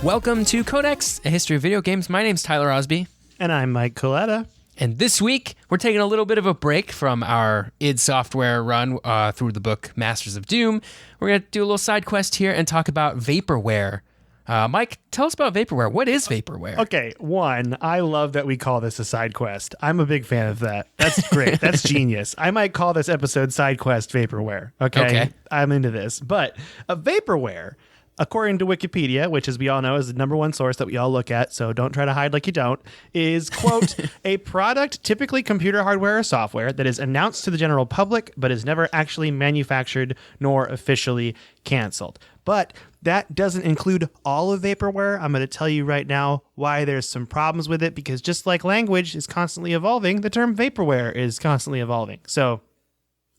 Welcome to Codex, a history of video games. My name's Tyler Osby. And I'm Mike Coletta. And this week, we're taking a little bit of a break from our id Software run through the book Masters of Doom. We're going to do a little side quest here and talk about Vaporware. Mike, tell us about Vaporware. What is Vaporware? Okay, one, I love that we call this a side quest. I'm a big fan of that. That's great. That's genius. I might call this episode Side Quest Vaporware. Okay. I'm into this. But Vaporware, according to Wikipedia, which, as we all know, is the number one source that we all look at, so don't try to hide like you don't, is, quote, a product, typically computer hardware or software, that is announced to the general public, but is never actually manufactured nor officially canceled. But that doesn't include all of Vaporware. I'm going to tell you right now why there's some problems with it, because just like language is constantly evolving, the term Vaporware is constantly evolving. So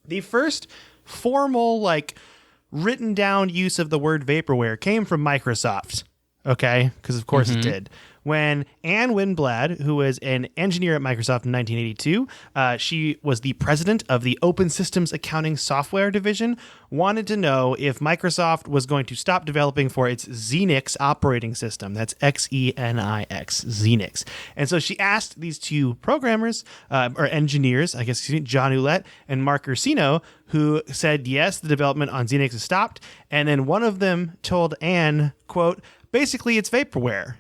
the first formal, written down use of the word Vaporware came from Microsoft, okay? Because of course it did. When Anne Winblad, who was an engineer at Microsoft in 1982, she was the president of the Open Systems Accounting Software Division, wanted to know if Microsoft was going to stop developing for its Xenix operating system. That's Xenix, Xenix. And so she asked these two programmers, or engineers, I guess, John Ouellette and Mark Ursino, who said, yes, the development on Xenix has stopped. And then one of them told Anne, quote, basically it's Vaporware.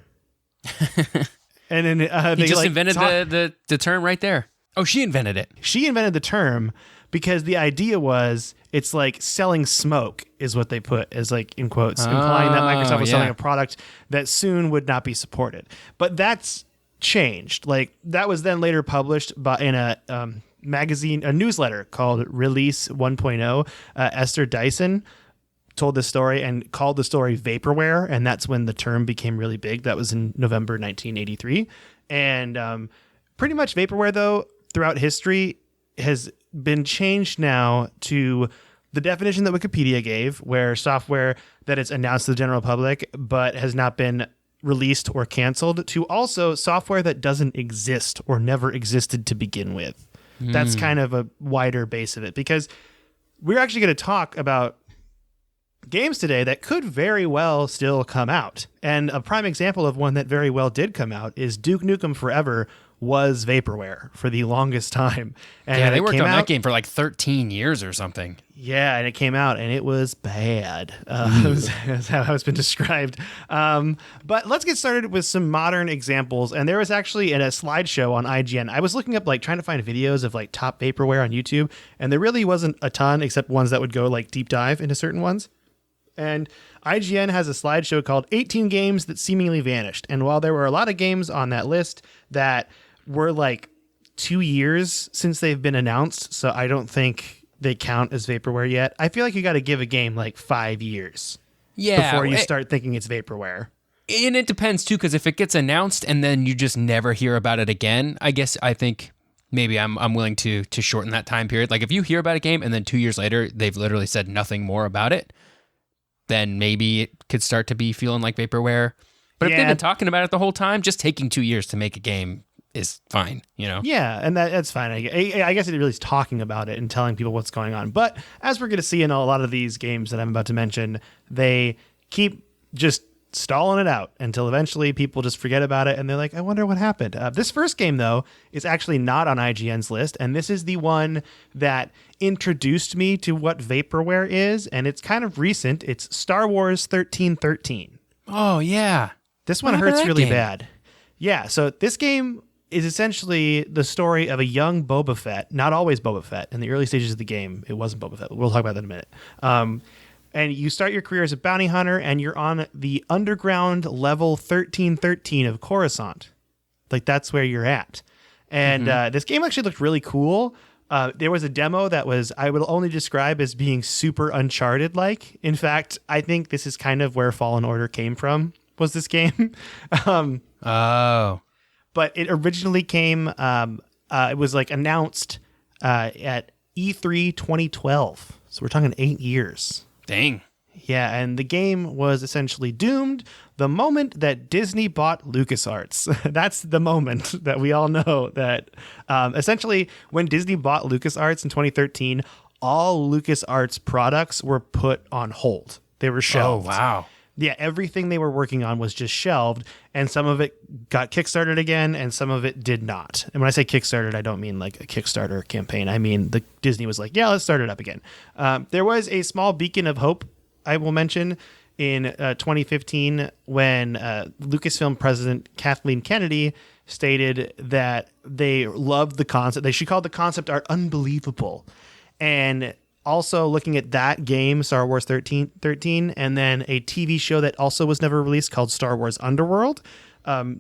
And then he just invented the term right there. Oh, she invented it. She invented the term because the idea was it's like selling smoke is what they put as in quotes, implying that Microsoft was selling a product that soon would not be supported. But that's changed. That was then later published in a magazine, a newsletter called Release 1.0. Esther Dyson told this story and called the story Vaporware, and that's when the term became really big. That was in November 1983. And pretty much Vaporware, though, throughout history has been changed now to the definition that Wikipedia gave, where software that is announced to the general public but has not been released or canceled, to also software that doesn't exist or never existed to begin with. That's kind of a wider base of it, because we're actually going to talk about games today that could very well still come out. And a prime example of one that very well did come out is Duke Nukem Forever was Vaporware for the longest time. And they worked on that game for 13 years or something. Yeah, and it came out and it was bad. That's how it's been described. But let's get started with some modern examples. And there was actually a slideshow on IGN. I was looking up, trying to find videos of top Vaporware on YouTube, and there really wasn't a ton except ones that would go deep dive into certain ones. And IGN has a slideshow called 18 Games That Seemingly Vanished. And while there were a lot of games on that list that were 2 years since they've been announced, so I don't think they count as Vaporware yet, I feel like you got to give a game 5 years before you start thinking it's Vaporware. And it depends too, because if it gets announced and then you just never hear about it again, I think maybe I'm willing to shorten that time period. If you hear about a game and then 2 years later they've literally said nothing more about it, then maybe it could start to be feeling like Vaporware. But if they've been talking about it the whole time, just taking 2 years to make a game is fine, Yeah, and that's fine. I guess it really is talking about it and telling people what's going on. But as we're going to see in a lot of these games that I'm about to mention, they keep just stalling it out until eventually people just forget about it and they're like, I wonder what happened. This first game, though, is actually not on IGN's list, and this is the one that introduced me to what Vaporware is, and it's kind of recent. It's Star Wars 1313. Oh, yeah. This one hurts really bad. Yeah, so this game is essentially the story of a young Boba Fett, not always Boba Fett. In the early stages of the game, it wasn't Boba Fett. We'll talk about that in a minute. And you start your career as a bounty hunter, and you're on the underground level 1313 of Coruscant. That's where you're at. And this game actually looked really cool. There was a demo that I would only describe as being super Uncharted-like. In fact, I think this is kind of where Fallen Order came from, was this game. But it originally came, it was announced at E3 2012. So we're talking 8 years. Dang. Yeah, and the game was essentially doomed the moment that Disney bought LucasArts. That's the moment that we all know that essentially when Disney bought LucasArts in 2013, all LucasArts products were put on hold. They were shelved. Oh, wow. Yeah, everything they were working on was just shelved, and some of it got kickstarted again, and some of it did not. And when I say kickstarted, I don't mean like a Kickstarter campaign. I mean Disney was like, yeah, let's start it up again. There was a small beacon of hope, I will mention, in 2015 when Lucasfilm president Kathleen Kennedy stated that they loved the concept. She called the concept art unbelievable. And also looking at that game, Star Wars 13, and then a TV show that also was never released called Star Wars Underworld,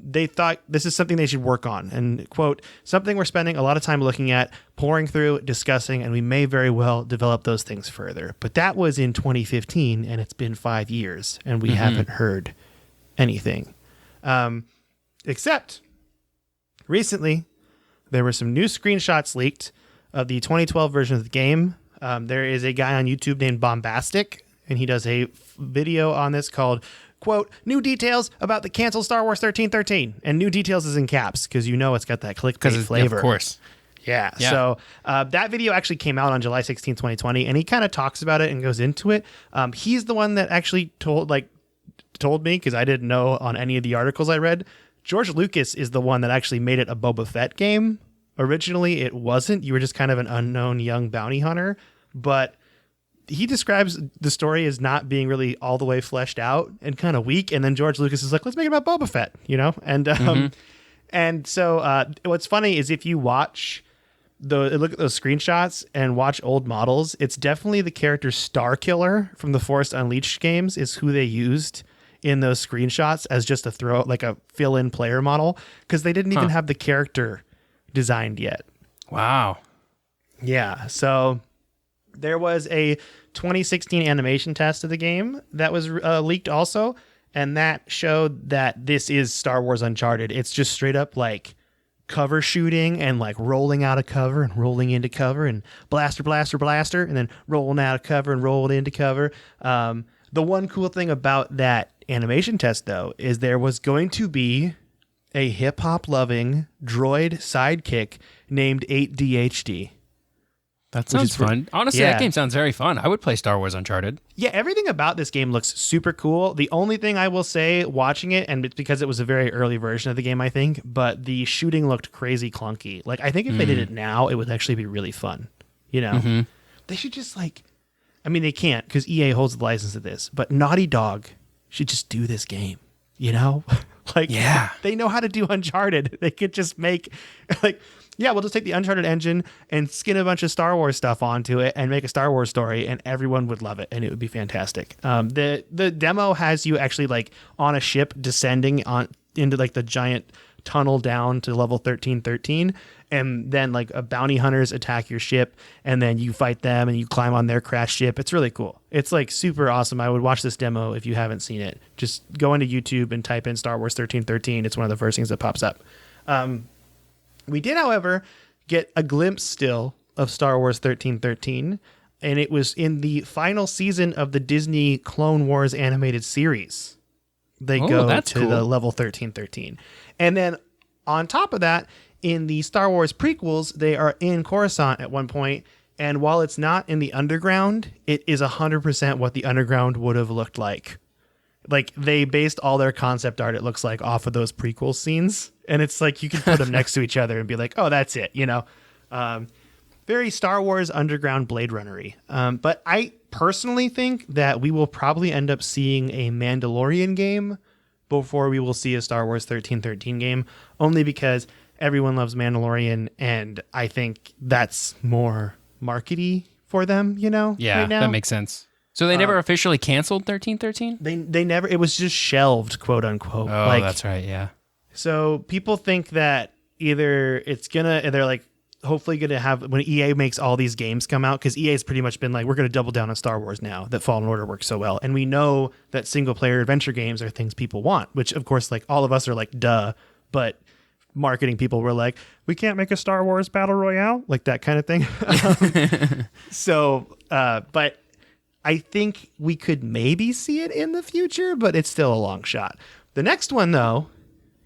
they thought this is something they should work on. And, quote, something we're spending a lot of time looking at, pouring through, discussing, and we may very well develop those things further. But that was in 2015, and it's been 5 years, and we haven't heard anything. Except recently, there were some new screenshots leaked of the 2012 version of the game. There is a guy on YouTube named Bombastic, and he does a video on this called, quote, new details about the canceled Star Wars 1313. And new details is in caps because it's got that clickbait flavor. Of course. Yeah. So that video actually came out on July 16, 2020, and he kind of talks about it and goes into it. He's the one that actually told me, because I didn't know on any of the articles I read, George Lucas is the one that actually made it a Boba Fett game. Originally, it wasn't. You were just kind of an unknown young bounty hunter. But he describes the story as not being really all the way fleshed out and kind of weak. And then George Lucas is like, let's make it about Boba Fett, And and so what's funny is if you look at those screenshots and watch old models, it's definitely the character Starkiller from the Force Unleashed games is who they used in those screenshots as just a fill-in player model, because they didn't even have the character designed yet. Wow. Yeah. So there was a 2016 animation test of the game that was leaked also, and that showed that this is Star Wars Uncharted. It's just straight up like cover shooting and like rolling out of cover and rolling into cover and blaster, and then rolling out of cover and rolling into cover. The one cool thing about that animation test, though, is there was going to be a hip-hop loving droid sidekick named 8DHD. That sounds fun. Honestly, that game sounds very fun. I would play Star Wars Uncharted. Yeah, everything about this game looks super cool. The only thing I will say watching it, and it's because it was a very early version of the game, I think, but the shooting looked crazy clunky. Like, I think if they did it now, it would actually be really fun. They should just they can't because EA holds the license to this, but Naughty Dog should just do this game, They know how to do Uncharted. They could just make we'll just take the Uncharted engine and skin a bunch of Star Wars stuff onto it and make a Star Wars story, and everyone would love it, and it would be fantastic. The demo has you actually on a ship descending into the giant tunnel down to level 1313, and then bounty hunters attack your ship, and then you fight them and you climb on their crashed ship. It's really cool. It's super awesome. I would watch this demo if you haven't seen it. Just go into YouTube and type in Star Wars 1313. It's one of the first things that pops up. We did, however, get a glimpse still of Star Wars 1313, and it was in the final season of the Disney Clone Wars animated series. They go to the level 1313. And then on top of that, in the Star Wars prequels, they are in Coruscant at one point, and while it's not in the underground, it is 100% what the underground would have looked like. They based all their concept art, it looks like, off of those prequel scenes. And it's you can put them next to each other and be like, oh, that's it, Very Star Wars underground Blade Runner-y. But I personally think that we will probably end up seeing a Mandalorian game before we will see a Star Wars 1313 game, only because everyone loves Mandalorian, and I think that's more markety for them, Yeah, right now. That makes sense. So they never officially canceled 1313? They never, it was just shelved, quote unquote. Oh, that's right, yeah. So people think that either they're hopefully going to have, when EA makes all these games come out, because EA's pretty much been we're going to double down on Star Wars now that Fallen Order works so well. And we know that single player adventure games are things people want, which of course, all of us are duh, but marketing people were we can't make a Star Wars battle royale, that kind of thing. But I think we could maybe see it in the future, but it's still a long shot. The next one, though,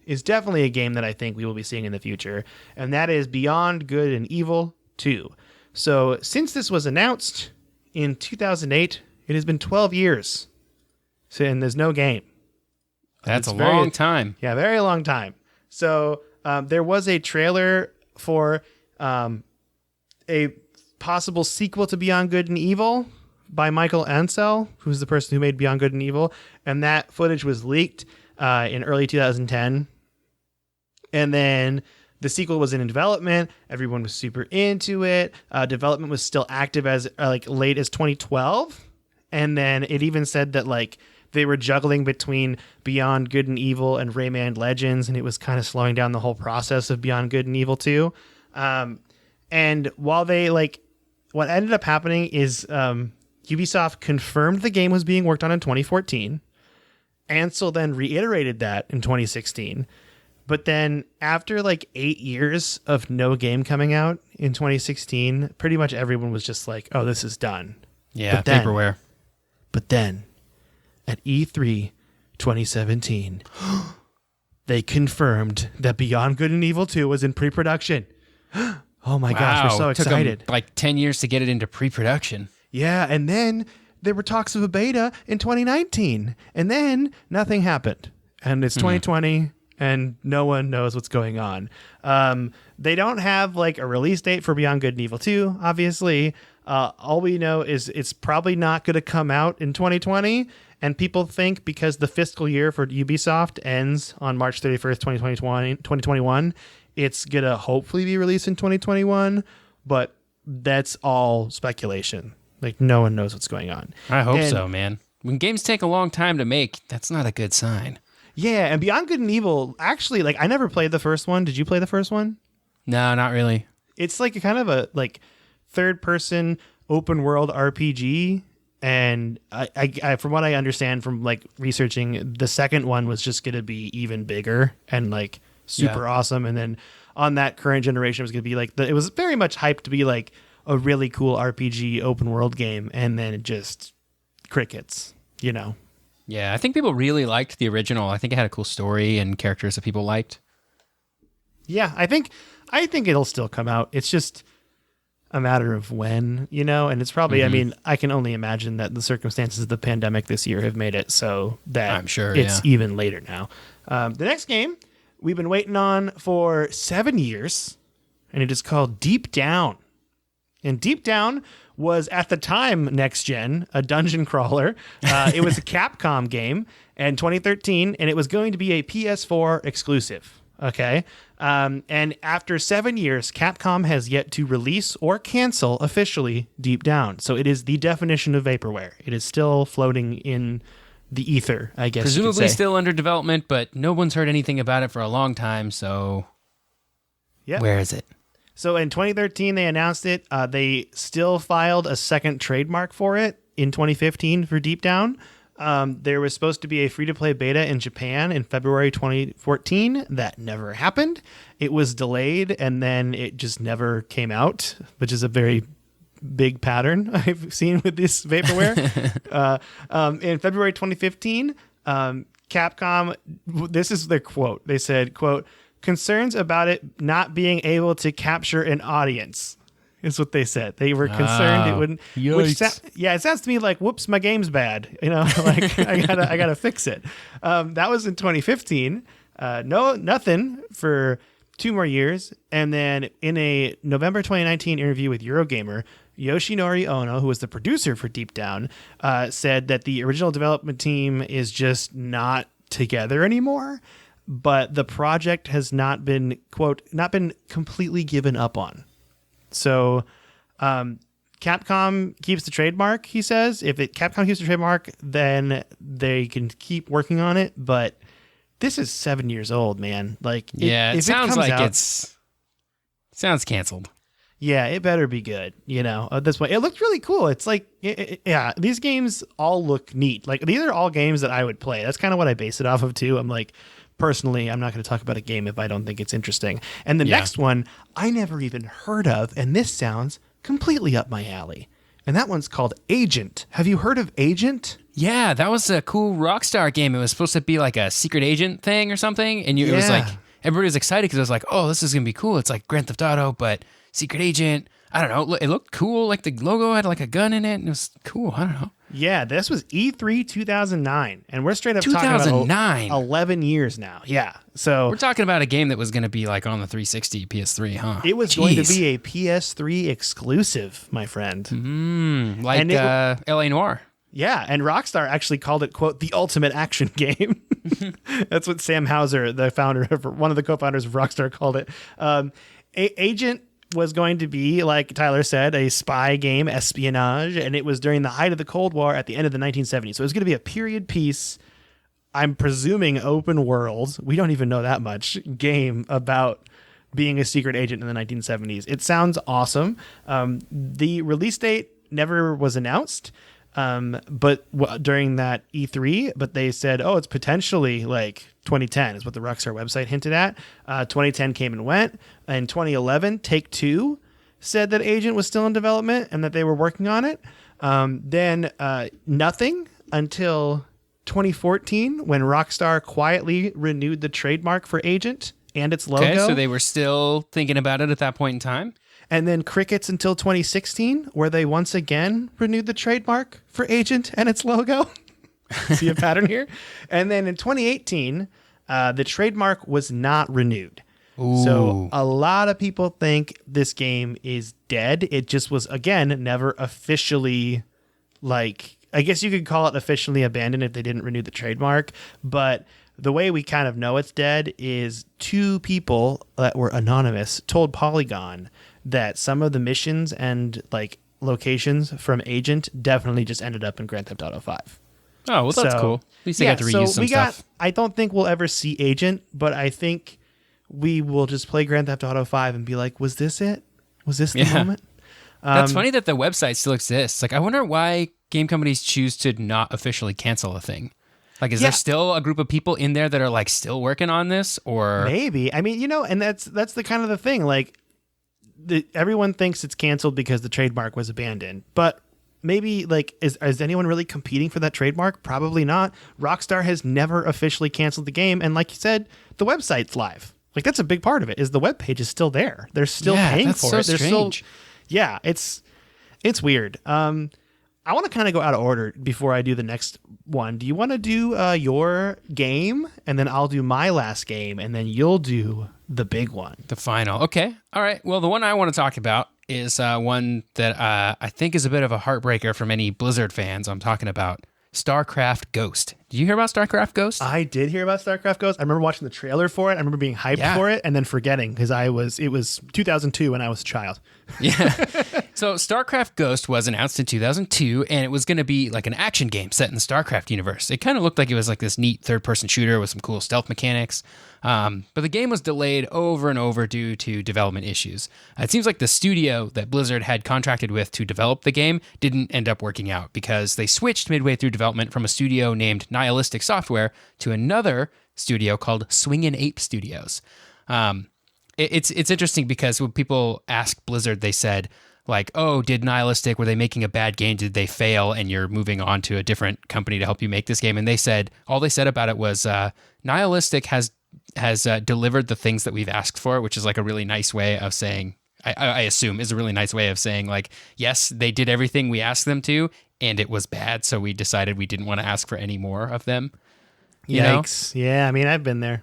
is definitely a game that I think we will be seeing in the future, and that is Beyond Good and Evil 2. So since this was announced in 2008, it has been 12 years So, and there's no game. That's a long time. Yeah, very long time. So there was a trailer for a possible sequel to Beyond Good and Evil by Michael Ansel, who's the person who made Beyond Good and Evil. And that footage was leaked in early 2010. And then the sequel was in development. Everyone was super into it. Development was still active as late as 2012. And then it even said that they were juggling between Beyond Good and Evil and Rayman Legends, and it was kind of slowing down the whole process of Beyond Good and Evil 2. And while they what ended up happening is Ubisoft confirmed the game was being worked on in 2014. Ansel then reiterated that in 2016. But then after 8 years of no game coming out in 2016, pretty much everyone was just like, oh, this is done. Yeah, Vaporware. But then at E3 2017, they confirmed that Beyond Good and Evil 2 was in pre-production. Oh my gosh, we're so excited. Took them 10 years to get it into pre-production. Yeah, and then there were talks of a beta in 2019, and then nothing happened. And it's 2020, and no one knows what's going on. They don't have a release date for Beyond Good and Evil 2, obviously. All we know is it's probably not going to come out in 2020, and people think because the fiscal year for Ubisoft ends on March 31st, 2021, it's going to hopefully be released in 2021, but that's all speculation. No one knows what's going on. I hope so, man. When games take a long time to make, that's not a good sign. Yeah, and Beyond Good and Evil, actually, I never played the first one. Did you play the first one? No, not really. It's kind of a third-person open-world RPG, and I from what I understand from researching, the second one was just going to be even bigger and super awesome, and then on that current generation it was going to be it was very much hyped to be a really cool RPG open-world game, and then it just crickets, Yeah, I think people really liked the original. I think it had a cool story and characters that people liked. Yeah, I think it'll still come out. It's just a matter of when, and it's probably, I mean, I can only imagine that the circumstances of the pandemic this year have made it so that I'm sure it's even later now. The next game we've been waiting on for 7 years, and it is called Deep Down. And Deep Down was, at the time, next gen, a dungeon crawler. It was a Capcom game in 2013, and it was going to be a PS4 exclusive. Okay. And after 7 years, Capcom has yet to release or cancel officially Deep Down. So it is the definition of Vaporware. It is still floating in the ether, I guess. Presumably still under development, but no one's heard anything about it for a long time. So where is it? So in 2013, they announced it. They still filed a second trademark for it in 2015 for Deep Down. There was supposed to be a free-to-play beta in Japan in February 2014. That never happened. It was delayed, and then it just never came out, which is a very big pattern I've seen with this Vaporware. In February 2015, Capcom, this is their quote. They said, quote, "Concerns about it not being able to capture an audience." Is what they said. They were concerned it wouldn't. It sounds to me like, whoops, my game's bad. I gotta fix it. That was in 2015. Nothing for 2 more years, and then in a November 2019 interview with Eurogamer, Yoshinori Ono, who was the producer for Deep Down, said that the original development team is just not together anymore, but the project has not been, quote, not been completely given up on. So Capcom keeps the trademark, he says. If Capcom keeps the trademark, then they can keep working on it. But this is 7 years old, man. It sounds like it sounds canceled. Yeah, it better be good. At this point, it looked really cool. It's these games all look neat. These are all games that I would play. That's kind of what I base it off of too. I'm personally, I'm not going to talk about a game if I don't think it's interesting. And the next one I never even heard of, and this sounds completely up my alley. And that one's called Agent. Have you heard of Agent? Yeah, that was a cool Rockstar game. It was supposed to be like a secret agent thing or something. And it was everybody was excited because it was like, oh, this is going to be cool. It's like Grand Theft Auto, but secret agent. I don't know. It looked cool. The logo had a gun in it, and it was cool. I don't know. Yeah, this was E3 2009, and we're straight up 2009. talking about 11 years now. Yeah, so we're talking about a game that was going to be like on the 360, PS3, huh? it was going to be a PS3 exclusive, my friend. Like LA Noire. Yeah, and Rockstar actually called it, quote, the ultimate action game. That's what Sam Houser, the founder of one of the co-founders of Rockstar, called it. Agent was going to be, like Tyler said, a spy game, espionage, and it was during the height of the Cold War at the end of the 1970s. So it was going to be a period piece, I'm presuming open world, we don't even know that much, game about being a secret agent in the 1970s. It sounds awesome. The release date never was announced. But during that E3, but they said, oh, it's potentially like 2010 is what the Rockstar website hinted at. 2010 came and went. In 2011, Take-Two said that Agent was still in development and that they were working on it. Then nothing until 2014 when Rockstar quietly renewed the trademark for Agent and its logo. Okay, so they were still thinking about it at that point in time. And then crickets until 2016, where they once again renewed the trademark for Agent and its logo. See a pattern here? And then in 2018, the trademark was not renewed. Ooh. So a lot of people think this game is dead. It just was, again, never officially, like, I guess you could call it officially abandoned if they didn't renew the trademark. But the way we kind of know it's dead is two people that were anonymous told Polygon that some of the missions and like locations from Agent definitely just ended up in Grand Theft Auto 5. Oh, well, that's cool. At least they got to reuse some stuff. I don't think we'll ever see Agent, but I think we will just play Grand Theft Auto 5 and be like, was this it? Was this the moment? That's funny that the website still exists. Like, I wonder why game companies choose to not officially cancel a thing. Like, is there still a group of people in there that are like still working on this, or maybe? I mean, and that's the kind of the thing. Like, everyone thinks it's canceled because the trademark was abandoned, but maybe like is anyone really competing for that trademark? Probably not. Rockstar has never officially canceled the game, and like you said, the website's live. Like, that's a big part of it. Is the web page is still there? They're still paying for it. They're strange. It's weird. I want to kind of go out of order before I do the next one. Do you want to do your game, and then I'll do my last game, and then you'll do the big one? The final. Okay. All right. Well, the one I want to talk about is one that I think is a bit of a heartbreaker for many Blizzard fans. I'm talking about StarCraft Ghost. Did you hear about StarCraft Ghost? I did hear about StarCraft Ghost. I remember watching the trailer for it. I remember being hyped for it and then forgetting because it was 2002 when I was a child. Yeah. So StarCraft Ghost was announced in 2002, and it was going to be like an action game set in the StarCraft universe. It kind of looked like it was like this neat third-person shooter with some cool stealth mechanics. But the game was delayed over and over due to development issues. It seems like the studio that Blizzard had contracted with to develop the game didn't end up working out because they switched midway through development from a studio named Nihilistic Software to another studio called Swingin' Ape Studios. It's interesting because when people ask Blizzard, they said, like, oh, did Nihilistic, were they making a bad game? Did they fail? And you're moving on to a different company to help you make this game. And all they said about it was Nihilistic has delivered the things that we've asked for, which is like a really nice way of saying, I assume is a really nice way of saying, like, yes, they did everything we asked them to, and it was bad. So we decided we didn't want to ask for any more of them. Yikes. Yeah, I mean, I've been there.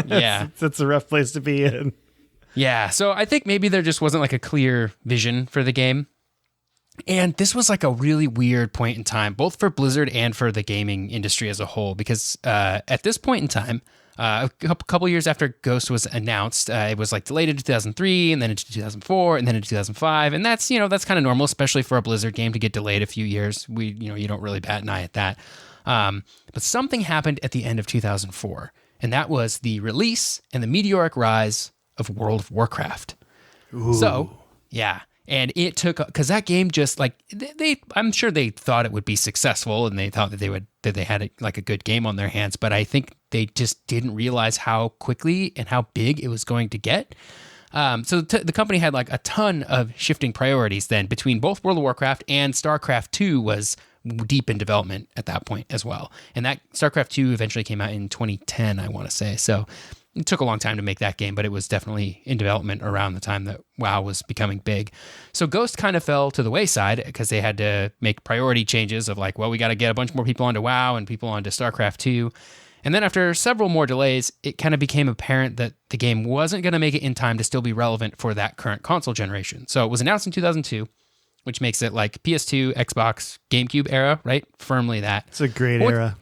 Yeah. It's a rough place to be in. Yeah, so I think maybe there just wasn't like a clear vision for the game. And this was like a really weird point in time, both for Blizzard and for the gaming industry as a whole, because at this point in time, a couple years after Ghost was announced, it was like delayed into 2003 and then into 2004 and then into 2005. And that's kind of normal, especially for a Blizzard game to get delayed a few years. You don't really bat an eye at that. But something happened at the end of 2004, and that was the release and the meteoric rise of World of Warcraft. Ooh. So, yeah. And it took, because that game just like, I'm sure they thought it would be successful and they thought that they had like a good game on their hands, but I think they just didn't realize how quickly and how big it was going to get. So the company had like a ton of shifting priorities then between both World of Warcraft and StarCraft 2 was deep in development at that point as well. And that StarCraft 2 eventually came out in 2010, I want to say. So It took a long time to make that game, but it was definitely in development around the time that WoW was becoming big. So Ghost kind of fell to the wayside because they had to make priority changes of like, well, we got to get a bunch more people onto WoW and people onto StarCraft 2. And then after several more delays, it kind of became apparent that the game wasn't going to make it in time to still be relevant for that current console generation. So it was announced in 2002, which makes it like PS2, Xbox, GameCube era, right? Firmly that. It's a great era.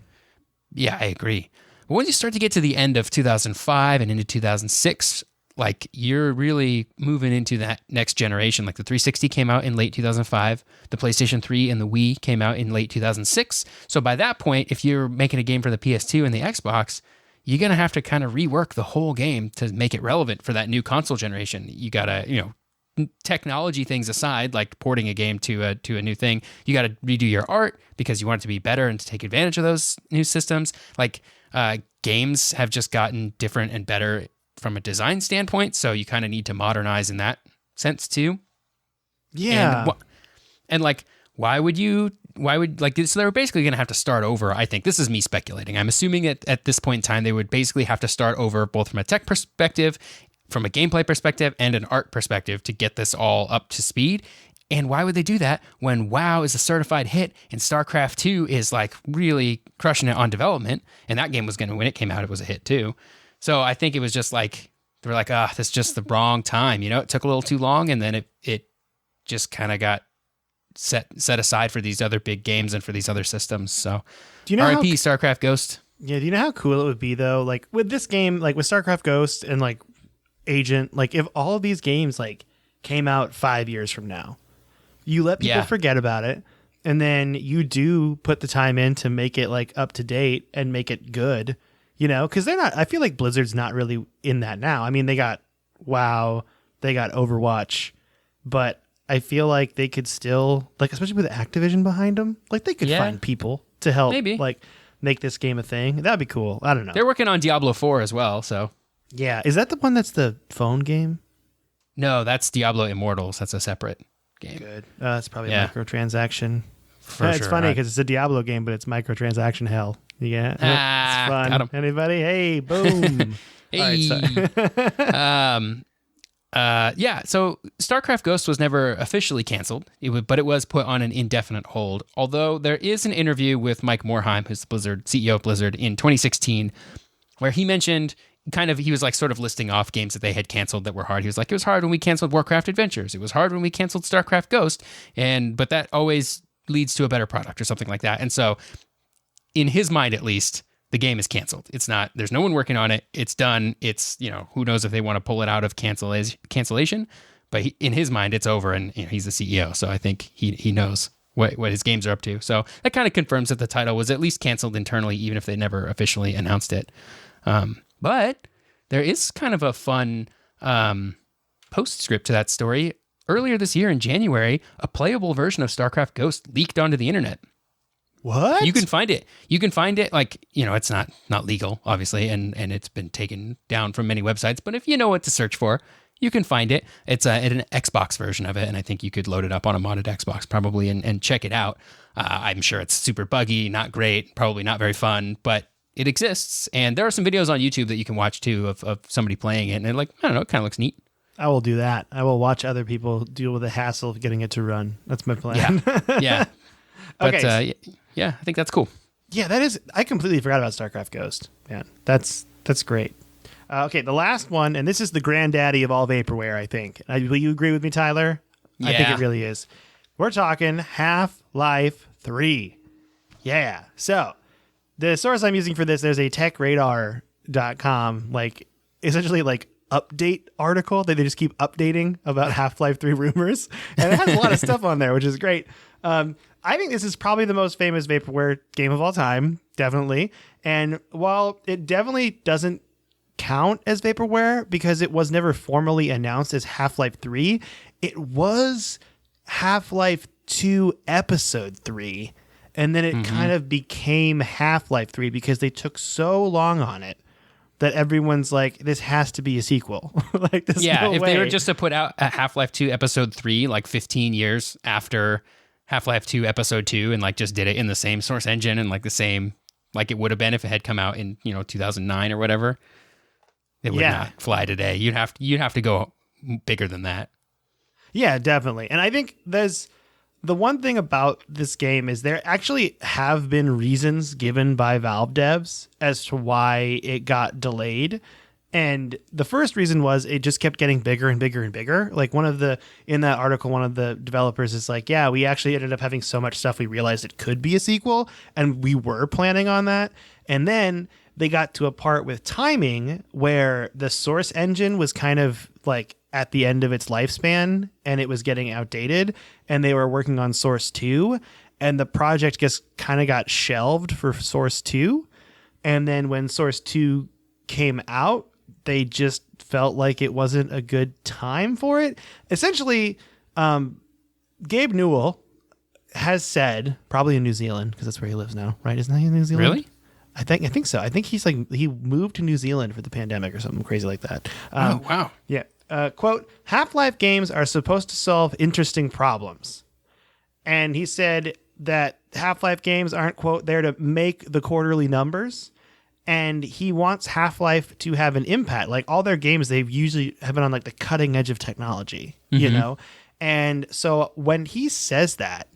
Yeah, I agree. But once you start to get to the end of 2005 and into 2006, like you're really moving into that next generation. Like the 360 came out in late 2005, the PlayStation 3 and the Wii came out in late 2006. So by that point, if you're making a game for the PS2 and the Xbox, you're going to have to kind of rework the whole game to make it relevant for that new console generation. You got to, technology things aside, like porting a game to a new thing, you got to redo your art because you want it to be better and to take advantage of those new systems. Like games have just gotten different and better from a design standpoint, so you kind of need to modernize in that sense too. Yeah. And like, why would so they were basically going to have to start over. I think this is me speculating. I'm assuming at this point in time, they would basically have to start over both from a tech perspective, from a gameplay perspective, and an art perspective to get this all up to speed. And why would they do that when WoW is a certified hit and StarCraft 2 is like really crushing it on development? And that game was going to, when it came out, it was a hit too. So I think it was just like, they were like, this is just the wrong time. It took a little too long, and then it just kind of got set aside for these other big games and for these other systems. So do you know RIP StarCraft Ghost. Yeah, do you know how cool it would be though? Like with this game, like with StarCraft Ghost and like Agent, like if all of these games like came out 5 years from now, you let people forget about it, and then you do put the time in to make it like up to date and make it good, because they're not, I feel like Blizzard's not really in that now. I mean, they got WoW, they got Overwatch, but I feel like they could still, like, especially with Activision behind them, like they could find people to help like make this game a thing. That'd be cool. I don't know. They're working on Diablo 4 as well, so. Yeah. Is that the one that's the phone game? No, that's Diablo Immortals. That's a separate game. Good. It's probably a microtransaction. For it's funny because it's a Diablo game, but it's microtransaction hell. Yeah. It's fun. Got 'em. Anybody? Hey, boom. Hey. So StarCraft Ghost was never officially canceled, but it was put on an indefinite hold. Although there is an interview with Mike Morhaime, who's the CEO of Blizzard, in 2016, where he mentioned he was like sort of listing off games that they had canceled that were hard. He was like, it was hard when we canceled Warcraft Adventures. It was hard when we canceled StarCraft Ghost. But that always leads to a better product or something like that. And so in his mind, at least, the game is canceled. It's not, there's no one working on it. It's done. It's, who knows if they want to pull it out of cancellation, but in his mind, it's over, and he's the CEO. So I think he knows what his games are up to. So that kind of confirms that the title was at least canceled internally, even if they never officially announced it. But there is kind of a fun postscript to that story. Earlier this year in January, a playable version of StarCraft Ghost leaked onto the internet. What? You can find it. Like, it's not legal, obviously, and it's been taken down from many websites. But if you know what to search for, you can find it. It's an Xbox version of it, and I think you could load it up on a modded Xbox probably and check it out. I'm sure it's super buggy, not great, probably not very fun, but it exists. And there are some videos on YouTube that you can watch too of somebody playing it, and I don't know, it kind of looks neat. I will do that. I will watch other people deal with the hassle of getting it to run. That's my plan. Yeah. But okay. I think that's cool. Yeah, that is. I completely forgot about StarCraft Ghost. Man, that's great. Okay, the last one, and this is the granddaddy of all vaporware, I think. Will you agree with me, Tyler? Yeah. I think it really is. We're talking Half-Life 3. Yeah. So the source I'm using for this, there's a techradar.com, essentially update article that they just keep updating about Half-Life 3 rumors. And it has a lot of stuff on there, which is great. I think this is probably the most famous vaporware game of all time, definitely. And while it definitely doesn't count as vaporware because it was never formally announced as Half-Life 3, it was Half-Life 2 Episode 3. And then it kind of became Half-Life 3 because they took so long on it that everyone's like, this has to be a sequel. There's no if way. they were just to put out a Half-Life 2 Episode 3, 15 years after Half-Life 2 Episode 2, and just did it in the same source engine and the same, it would have been if it had come out in, 2009 or whatever, It would not fly today. You'd have to go bigger than that. Yeah, definitely. And I think there's the one thing about this game is there actually have been reasons given by Valve devs as to why it got delayed. And the first reason was it just kept getting bigger and bigger and bigger. Like in that article, one of the developers is like, yeah, we actually ended up having so much stuff we realized it could be a sequel, and we were planning on that. And then they got to a part with timing where the Source engine was kind of like at the end of its lifespan and it was getting outdated, and they were working on Source 2, and the project just kind of got shelved for Source 2. And then when Source 2 came out, they just felt like it wasn't a good time for it. Essentially, Gabe Newell has said, probably in New Zealand, because that's where he lives now, right? Isn't he in New Zealand? Really? I think so. I think he moved to New Zealand for the pandemic or something crazy like that. Oh, wow. Yeah. Quote, Half-Life games are supposed to solve interesting problems. And he said that Half-Life games aren't, quote, there to make the quarterly numbers. And he wants Half-Life to have an impact. Like all their games, they've usually have been on like the cutting edge of technology, you know? And so when he says that,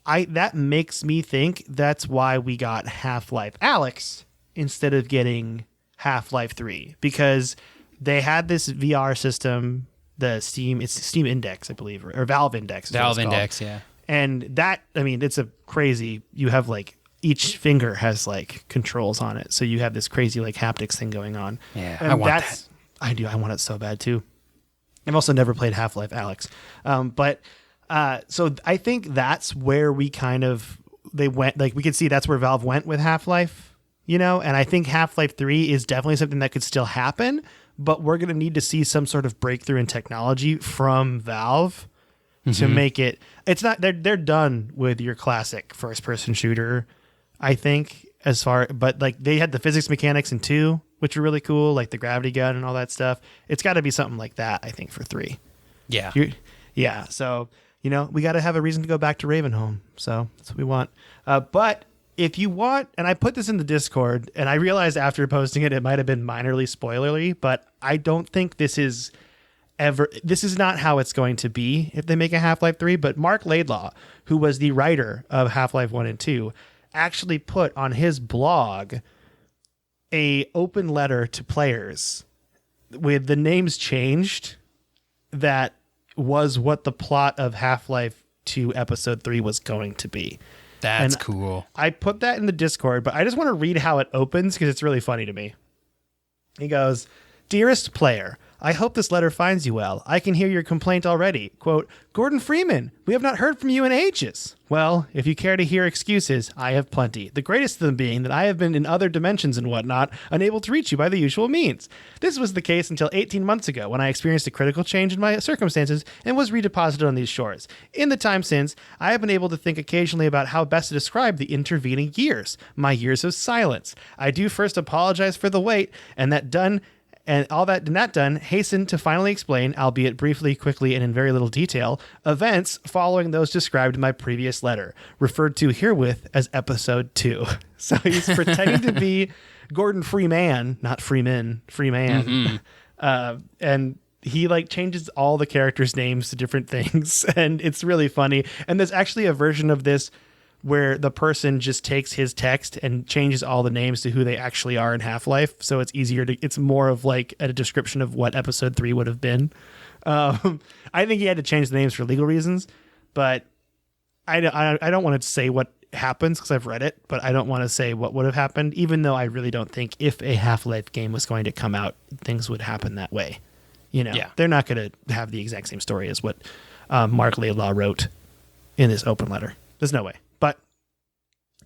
that makes me think that's why we got Half-Life Alyx instead of getting Half-Life 3, because they had this VR system, it's Steam Index, I believe, or Valve Index. Valve Index, yeah. And that, I mean, it's a crazy, you have like, each finger has like controls on it. So you have this crazy like haptics thing going on. Yeah, and I want that. I do. I want it so bad too. I've also never played Half-Life Alyx. So I think that's where they went, like we could see that's where Valve went with Half-Life, you know? And I think Half-Life 3 is definitely something that could still happen, but we're going to need to see some sort of breakthrough in technology from Valve to make it, they're done with your classic first person shooter, I think, but like they had the physics mechanics in 2, which are really cool, like the gravity gun and all that stuff. It's got to be something like that, I think, for 3. Yeah. Yeah. So, you know, we got to have a reason to go back to Ravenholm. So that's what we want. But if you want, and I put this in the Discord, and I realized after posting it might have been minorly spoilery, but I don't think this is not how it's going to be if they make a Half-Life 3. But Mark Laidlaw, who was the writer of Half-Life 1 and 2, actually put on his blog a open letter to players with the names changed that was what the plot of Half-Life 2 Episode 3 was going to be. That's cool. I put that in the Discord, but I just want to read how it opens because it's really funny to me. He goes, "Dearest player, I hope this letter finds you well. I can hear your complaint already. Quote, Gordon Freeman, we have not heard from you in ages. Well, if you care to hear excuses, I have plenty. The greatest of them being that I have been in other dimensions and whatnot, unable to reach you by the usual means. This was the case until 18 months ago when I experienced a critical change in my circumstances and was redeposited on these shores. In the time since, I have been able to think occasionally about how best to describe the intervening years, my years of silence. I do first apologize for the wait, and that done, hasten to finally explain, albeit briefly, quickly, and in very little detail, events following those described in my previous letter, referred to herewith as Episode 2. So he's pretending to be Gordon Freeman, not Freeman, Freeman. And he like changes all the characters' names to different things, and it's really funny. And there's actually a version of this where the person just takes his text and changes all the names to who they actually are in Half-Life. So it's it's more of like a description of what Episode 3 would have been. I think he had to change the names for legal reasons, but I don't want to say what happens because I've read it, but I don't want to say what would have happened, even though I really don't think if a Half-Life game was going to come out, things would happen that way. You know, They're not going to have the exact same story as what Mark Laidlaw wrote in this open letter. There's no way. But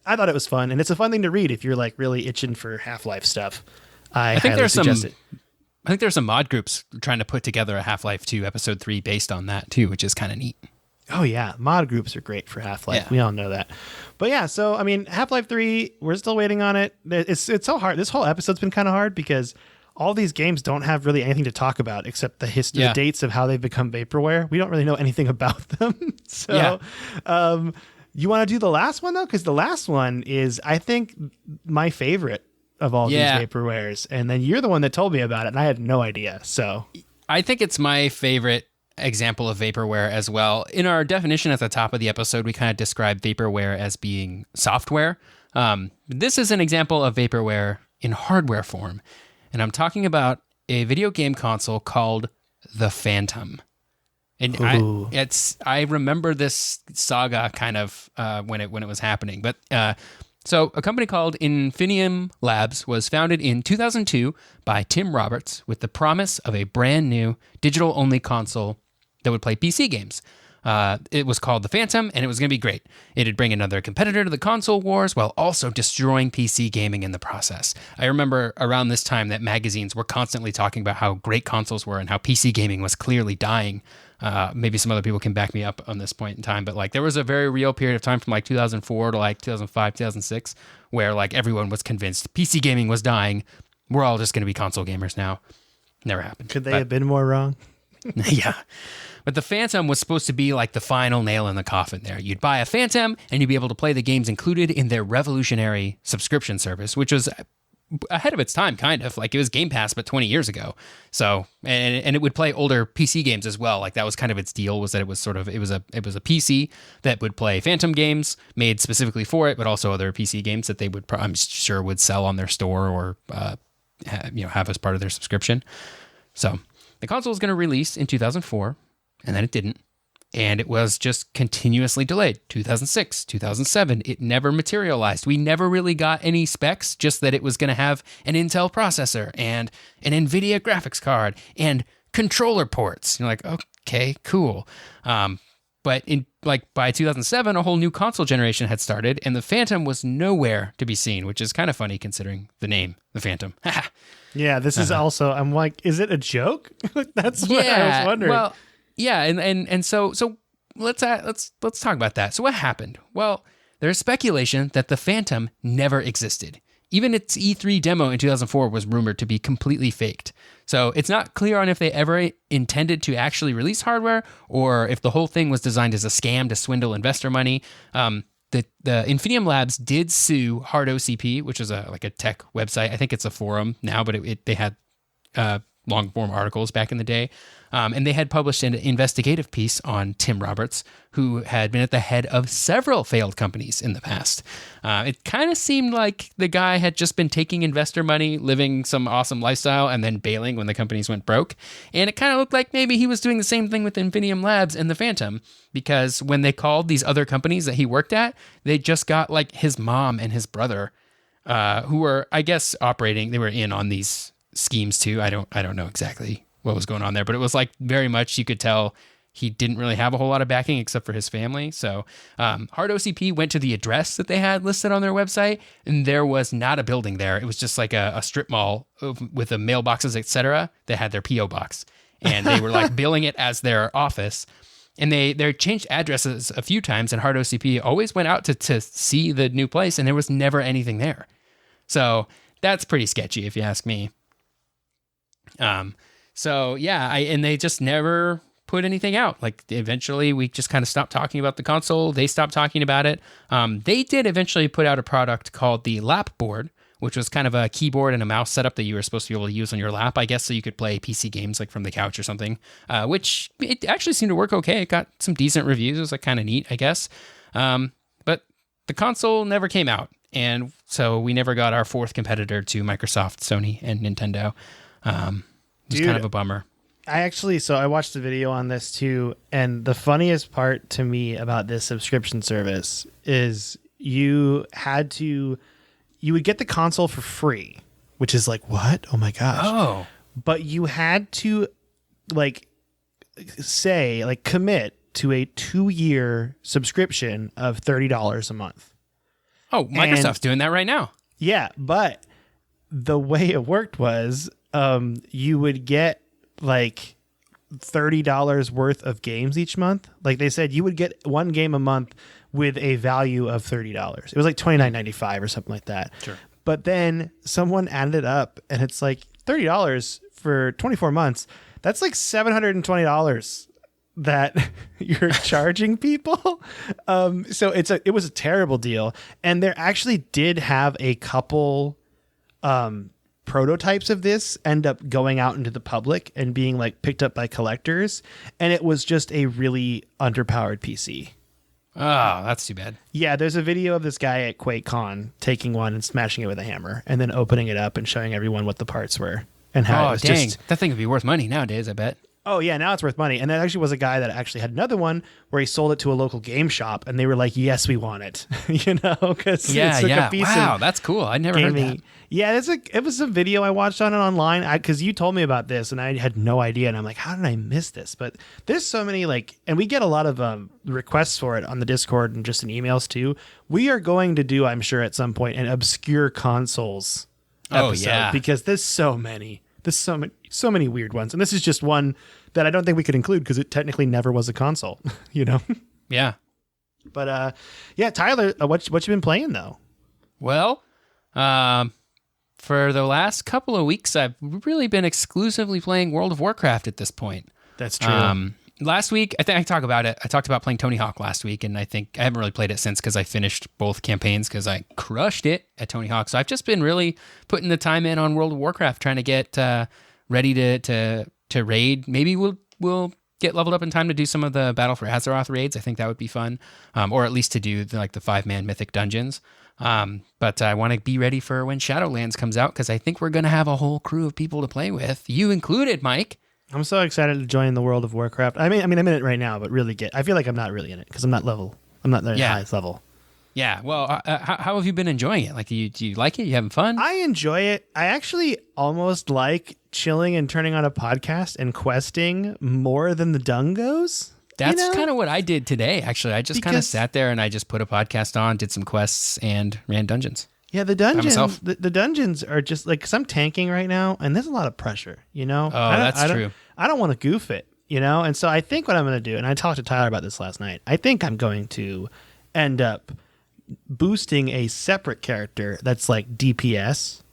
I thought it was fun, and it's a fun thing to read if you're like really itching for Half-Life stuff. I think there's some mod groups trying to put together a Half-Life 2 Episode 3 based on that too, which is kind of neat. Oh yeah, mod groups are great for Half-Life. Yeah. We all know that. But yeah, so I mean, Half-Life 3, we're still waiting on it. It's so hard. This whole episode's been kind of hard because all these games don't have really anything to talk about except the history, the dates of how they've become Vaporware. We don't really know anything about them. So, you want to do the last one though? Because the last one is, I think, my favorite of all these vaporwares, and then you're the one that told me about it, and I had no idea. So I think it's my favorite example of vaporware as well. In our definition at the top of the episode, we kind of described vaporware as being software. This is an example of vaporware in hardware form, and I'm talking about a video game console called the Phantom. And I remember this saga kind of when it was happening. But so a company called Infinium Labs was founded in 2002 by Tim Roberts with the promise of a brand new digital-only console that would play PC games. It was called the Phantom, and it was going to be great. It'd bring another competitor to the console wars while also destroying PC gaming in the process. I remember around this time that magazines were constantly talking about how great consoles were and how PC gaming was clearly dying. Maybe some other people can back me up on this point in time, but like there was a very real period of time from like 2004 to like 2005, 2006, where like everyone was convinced PC gaming was dying. We're all just going to be console gamers now. Never happened. Could they have been more wrong? Yeah. But the Phantom was supposed to be like the final nail in the coffin there. You'd buy a Phantom and you'd be able to play the games included in their revolutionary subscription service, which was ahead of its time, kind of. Like it was Game Pass, but 20 years ago. So, and it would play older PC games as well. Like that was kind of its deal, was that it was a PC that would play Phantom games made specifically for it, but also other PC games that they would, I'm sure, would sell on their store or, have as part of their subscription. So the console was going to release in 2004. And then it didn't. And it was just continuously delayed. 2006, 2007, it never materialized. We never really got any specs, just that it was going to have an Intel processor and an NVIDIA graphics card and controller ports. You're like, okay, cool. But by 2007, a whole new console generation had started, and the Phantom was nowhere to be seen, which is kind of funny considering the name, the Phantom. Yeah, this is also, I'm like, is it a joke? That's what I was wondering. Well, yeah, and so let's talk about that. So what happened? Well, there's speculation that the Phantom never existed. Even its E3 demo in 2004 was rumored to be completely faked. So it's not clear on if they ever intended to actually release hardware or if the whole thing was designed as a scam to swindle investor money. The Infinium Labs did sue RoccoW, which is a tech website. I think it's a forum now, but they had long form articles back in the day. And they had published an investigative piece on Tim Roberts, who had been at the head of several failed companies in the past. It kind of seemed like the guy had just been taking investor money, living some awesome lifestyle, and then bailing when the companies went broke. And it kind of looked like maybe he was doing the same thing with Infinium Labs and the Phantom, because when they called these other companies that he worked at, they just got like his mom and his brother, who were, I guess, operating. They were in on these schemes too. I don't know exactly what was going on there, but it was like very much, you could tell he didn't really have a whole lot of backing except for his family. So RoccoW went to the address that they had listed on their website, and there was not a building there. It was just like a strip mall with the mailboxes, etc. That had their PO box, and they were like billing it as their office. And they changed addresses a few times, and RoccoW always went out to see the new place, and there was never anything there. So that's pretty sketchy if you ask me. So yeah, and they just never put anything out. Like eventually we just kind of stopped talking about the console. They stopped talking about it. They did eventually put out a product called the Lap Board, which was kind of a keyboard and a mouse setup that you were supposed to be able to use on your lap, I guess, so you could play PC games like from the couch or something, which it actually seemed to work okay. It got some decent reviews. It was like kind of neat, I guess. But the console never came out. And so we never got our fourth competitor to Microsoft, Sony, and Nintendo. It's kind of a bummer. I watched the video on this too, and the funniest part to me about this subscription service is you would get the console for free, which is like, what? Oh my gosh. Oh. But you had to commit to a 2-year subscription of $30 a month. Oh, Microsoft's doing that right now. Yeah, but the way it worked was you would get like $30 worth of games each month. Like they said, you would get one game a month with a value of $30. It was like $29.95 or something like that. Sure. But then someone added it up, and it's like $30 for 24 months. That's like $720 that you're charging people. So it was a terrible deal. And there actually did have a couple prototypes of this end up going out into the public and being like picked up by collectors, and it was just a really underpowered PC. Oh, that's too bad. Yeah, there's a video of this guy at QuakeCon taking one and smashing it with a hammer and then opening it up and showing everyone what the parts were and how it was dang. just... That thing would be worth money nowadays, I bet. Oh, yeah, now it's worth money. And there actually was a guy that actually had another one where he sold it to a local game shop, and they were like, yes, we want it. Because it's like a piece of that's cool. I never heard that. Yeah, it was a video I watched on it online because you told me about this, and I had no idea. And I'm like, how did I miss this? But there's so many, and we get a lot of requests for it on the Discord and just in emails, too. We are going to do, I'm sure, at some point, an obscure consoles episode because there's so many. There's so many weird ones. And this is just one that I don't think we could include because it technically never was a console, Yeah. But Tyler, what you been playing though? Well, for the last couple of weeks, I've really been exclusively playing World of Warcraft at this point. That's true. Last week, I think I talked about it. I talked about playing Tony Hawk last week, and I think I haven't really played it since because I finished both campaigns because I crushed it at Tony Hawk. So I've just been really putting the time in on World of Warcraft, trying to get ready to raid. Maybe we'll get leveled up in time to do some of the Battle for Azeroth raids. I think that would be fun, or at least to do the 5-man mythic dungeons. But I want to be ready for when Shadowlands comes out because I think we're going to have a whole crew of people to play with, you included, Mike. I'm so excited to join the World of Warcraft. I mean, I'm in it right now, but really I feel like I'm not really in it because I'm not there at the highest level. Yeah. Well, how have you been enjoying it? Like, do you like it? You having fun? I enjoy it. I actually almost like chilling and turning on a podcast and questing more than the dungos. That's kind of what I did today, actually. I just kind of sat there and I just put a podcast on, did some quests, and ran dungeons. Yeah, the dungeons. The dungeons are just like, because I'm tanking right now, and there's a lot of pressure. Oh, that's true. I don't want to goof it, and so I think what I'm going to do, and I talked to Tyler about this last night. I think I'm going to end up boosting a separate character that's like DPS,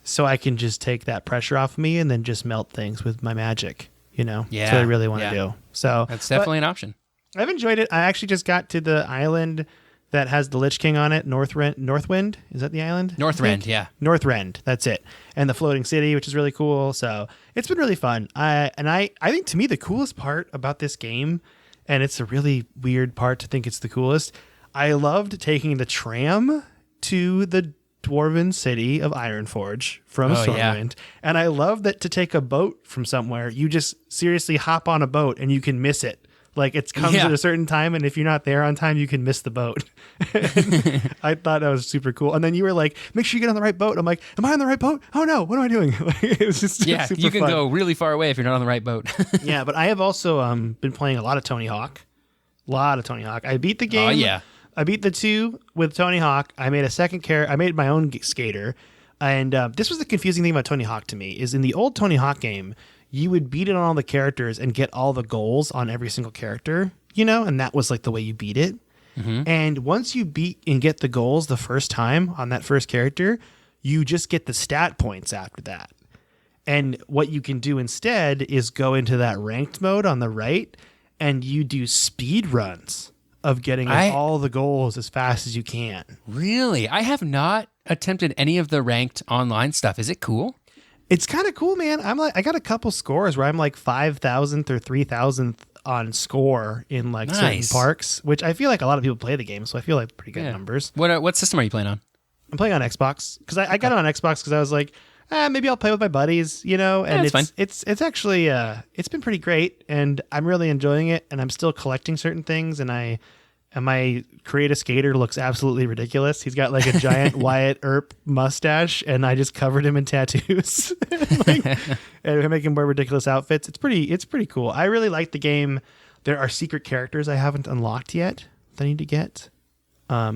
so I can just take that pressure off me and then just melt things with my magic. Yeah, that's what I really want to do. So that's definitely an option. I've enjoyed it. I actually just got to the island that has the Lich King on it, Northwind. Is that the island? Northrend, yeah. Northrend, that's it. And the floating city, which is really cool. So it's been really fun. I think to me the coolest part about this game, and it's a really weird part to think it's the coolest, I loved taking the tram to the dwarven city of Ironforge from Stormwind. Yeah. And I love that to take a boat from somewhere, you just seriously hop on a boat and you can miss it. Like it comes at a certain time, and if you're not there on time, you can miss the boat. I thought that was super cool. And then you were like, "Make sure you get on the right boat." I'm like, "Am I on the right boat? Oh no, what am I doing?" It was just super you can fun. go really far away if you're not on the right boat. Yeah, but I have also been playing a lot of Tony Hawk. I beat the game. Oh yeah, I beat the 2 with Tony Hawk. I made a second character. I made my own skater, and this was the confusing thing about Tony Hawk to me is in the old Tony Hawk game, you would beat it on all the characters and get all the goals on every single character, and that was like the way you beat it. And once you beat and get the goals the first time on that first character, you just get the stat points after that. And what you can do instead is go into that ranked mode on the right, and you do speed runs of getting all the goals as fast as you can. Really? I have not attempted any of the ranked online stuff. Is it cool? It's kind of cool, man. I got a couple scores where I'm like 5,000th or 3,000th on score in like certain parks, which I feel like a lot of people play the game, so I feel like pretty good numbers. What system are you playing on? I'm playing on Xbox because I got it on Xbox because I was like, maybe I'll play with my buddies, and it's fine. It's actually it's been pretty great, and I'm really enjoying it, and I'm still collecting certain things, and my creative skater looks absolutely ridiculous. He's got like a giant Wyatt Earp mustache, and I just covered him in tattoos and making more ridiculous outfits. It's pretty cool. I really like the game. There are secret characters I haven't unlocked yet that I need to get.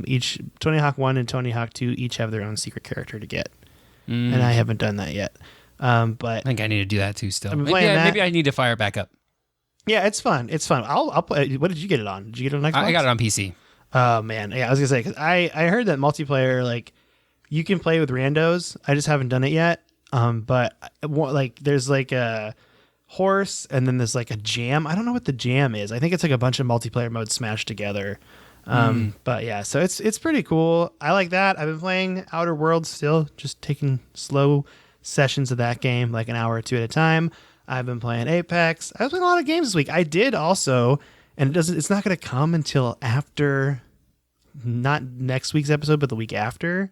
Each Tony Hawk 1 and Tony Hawk 2 each have their own secret character to get. And I haven't done that yet. But I think I need to do that too still. Maybe I need to fire back up. Yeah, it's fun. I'll play. What did you get it on? Did you get it on Xbox? I got it on PC. Oh man, yeah. I was gonna say because I heard that multiplayer like you can play with randos. I just haven't done it yet. But like there's like a horse and then there's like a jam. I don't know what the jam is. I think it's like a bunch of multiplayer modes smashed together. But yeah, so it's pretty cool. I like that. I've been playing Outer Worlds still, just taking slow sessions of that game, like an hour or two at a time. I've been playing Apex. I've been playing a lot of games this week. I did also, and it's not going to come until after, not next week's episode, but the week after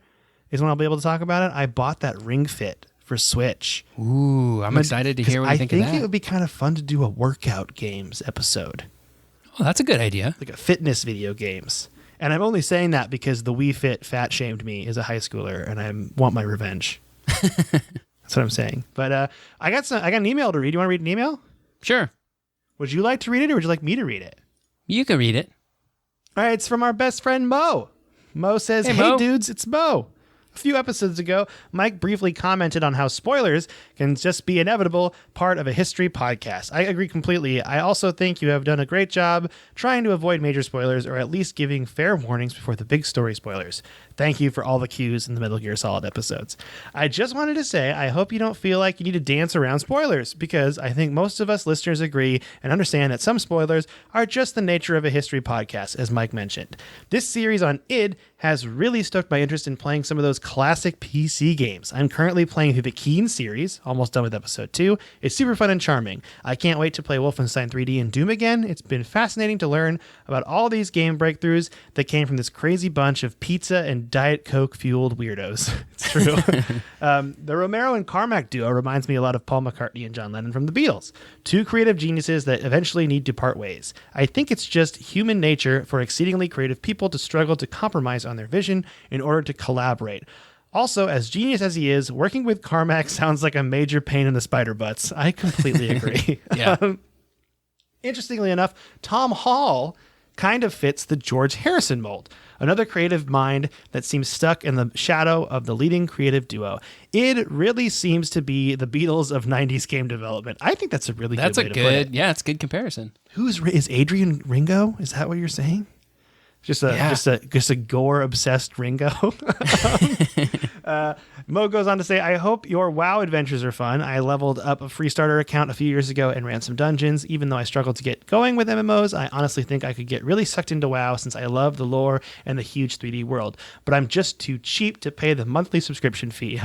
is when I'll be able to talk about it. I bought that Ring Fit for Switch. Ooh, I'm excited to hear what you think of that. I think it would be kind of fun to do a workout games episode. Oh, that's a good idea. Like a fitness video games. And I'm only saying that because the Wii Fit fat shamed me as a high schooler, and I want my revenge. That's what I'm saying. But I got an email to read. You want to read an email? Sure. Would you like to read it, or would you like me to read it? You can read it. All right, it's from our best friend Mo. Mo says, "Hey Mo. dudes, it's Mo. A few episodes ago, Mike briefly commented on how spoilers can just be inevitable part of a history podcast. I agree completely. I also think you have done a great job trying to avoid major spoilers, or at least giving fair warnings before the big story spoilers. Thank you for all the cues in the Metal Gear Solid episodes. I just wanted to say, I hope you don't feel like you need to dance around spoilers, because I think most of us listeners agree and understand that some spoilers are just the nature of a history podcast, as Mike mentioned. This series on id has really stoked my interest in playing some of those classic PC games. I'm currently playing through the Keen series, almost done with episode 2. It's super fun and charming. I can't wait to play Wolfenstein 3D and Doom again. It's been fascinating to learn about all these game breakthroughs that came from this crazy bunch of pizza and Diet Coke fueled weirdos." It's true. The Romero and Carmack duo reminds me a lot of Paul McCartney and John Lennon from the Beatles. Two creative geniuses that eventually need to part ways. I think it's just human nature for exceedingly creative people to struggle to compromise on their vision in order to collaborate. Also, as genius as he is, working with Carmack sounds like a major pain in the spider butts. I completely agree. Yeah. Interestingly enough, Tom Hall kind of fits the George Harrison mold, another creative mind that seems stuck in the shadow of the leading creative duo. It really seems to be the Beatles of 90s game development. I think that's a really good way to put it. Yeah, it's a good comparison. Is Adrian Ringo? Is that what you're saying? Just a gore obsessed Ringo. Mo goes on to say, "I hope your WoW adventures are fun. I leveled up a free starter account a few years ago and ran some dungeons. Even though I struggled to get going with MMOs, I honestly think I could get really sucked into WoW since I love the lore and the huge 3D world. But I'm just too cheap to pay the monthly subscription fee."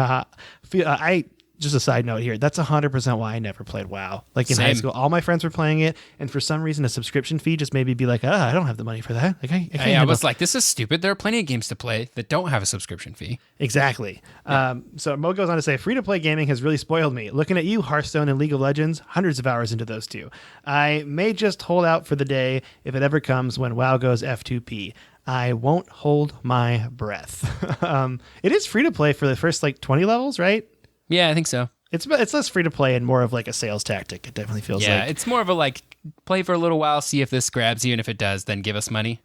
Just a side note here, that's 100% why I never played WoW. Like in high school, all my friends were playing it, and for some reason, a subscription fee just made me be like, I don't have the money for that. Like, I can't. I was like, this is stupid. There are plenty of games to play that don't have a subscription fee. Exactly. Yeah. So Mo goes on to say, "Free-to-play gaming has really spoiled me. Looking at you, Hearthstone and League of Legends, hundreds of hours into those two. I may just hold out for the day if it ever comes when WoW goes F2P. I won't hold my breath." It is free-to-play for the first 20 levels, right? Yeah, I think so. It's less free to play and more of like a sales tactic. It definitely feels like. Yeah, it's more of a play for a little while, see if this grabs you, and if it does, then give us money.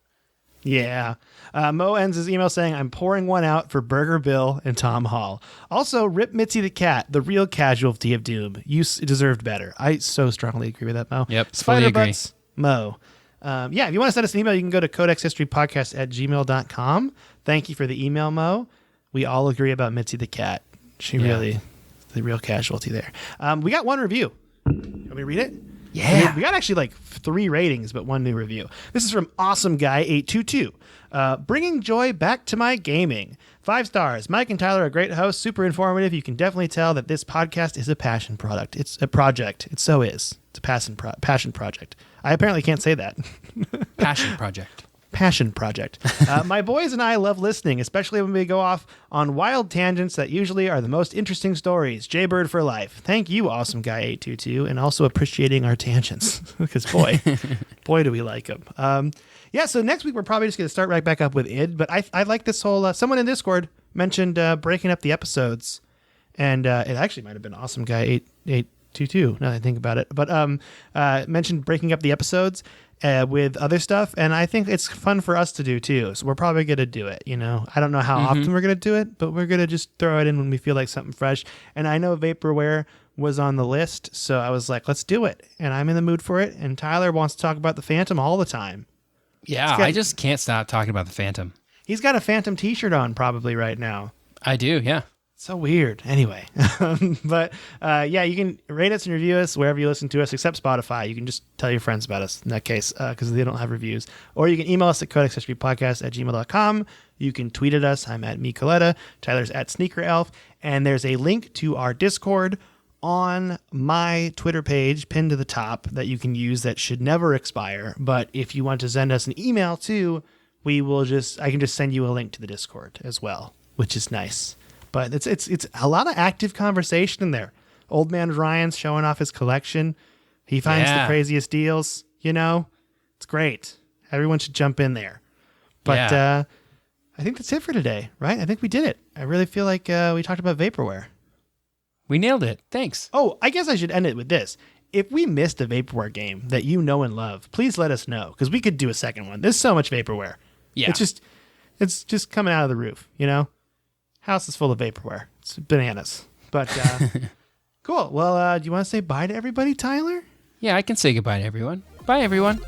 Yeah. Mo ends his email saying, "I'm pouring one out for Burger Bill and Tom Hall. Also, rip Mitzi the cat, the real casualty of Doom. You deserved better." I so strongly agree with that, Mo. Yep, fully agree. Spider-Butts, Mo. Yeah, if you want to send us an email, you can go to codexhistorypodcast@gmail.com. Thank you for the email, Mo. We all agree about Mitzi the cat. She really... the real casualty there. We got one review. Can we read it? Yeah. We got actually 3 ratings, but 1 new review. This is from Awesome Guy 822. "Bringing joy back to my gaming. 5 stars. Mike and Tyler are great hosts, super informative. You can definitely tell that this podcast is a passion product. It's a project. It so is. It's a passion project. I apparently can't say that. Passion project. Passion project. My boys and I love listening, especially when we go off on wild tangents that usually are the most interesting stories. Jaybird for life. Thank you, Awesome Guy 822, and also appreciating our tangents, because boy do we like them. Yeah, so next week we're probably just going to start right back up with id, but I like this whole, someone in Discord mentioned breaking up the episodes, and it actually might have been Awesome Guy 822, now that I think about it, but mentioned breaking up the episodes with other stuff, and I think it's fun for us to do too, so we're probably going to do it. I don't know how often we're going to do it, but we're going to just throw it in when we feel like something fresh. And I know Vaporware was on the list, so I was like, let's do it, and I'm in the mood for it, and Tyler wants to talk about the Phantom all the time. Yeah, I just can't stop talking about the Phantom. He's got a Phantom t-shirt on probably right now. I do, yeah. So weird. Anyway, but yeah, you can rate us and review us wherever you listen to us, except Spotify. You can just tell your friends about us in that case, because they don't have reviews. Or you can email us at codeccessorypodcast@gmail.com. You can tweet at us. I'm at Coletta. Tyler's at SneakerElf. And there's a link to our Discord on my Twitter page pinned to the top that you can use that should never expire. But if you want to send us an email too, I can just send you a link to the Discord as well, which is nice. But it's a lot of active conversation in there. Old man Ryan's showing off his collection. He finds the craziest deals, It's great. Everyone should jump in there. But I think that's it for today, right? I think we did it. I really feel like we talked about Vaporware. We nailed it. Thanks. Oh, I guess I should end it with this. If we missed a Vaporware game that you know and love, please let us know, because we could do a second one. There's so much Vaporware. Yeah. It's just coming out of the roof, House is full of Vaporware. It's bananas. But cool. Well, do you want to say bye to everybody, Tyler? Yeah, I can say goodbye to everyone. Bye, everyone.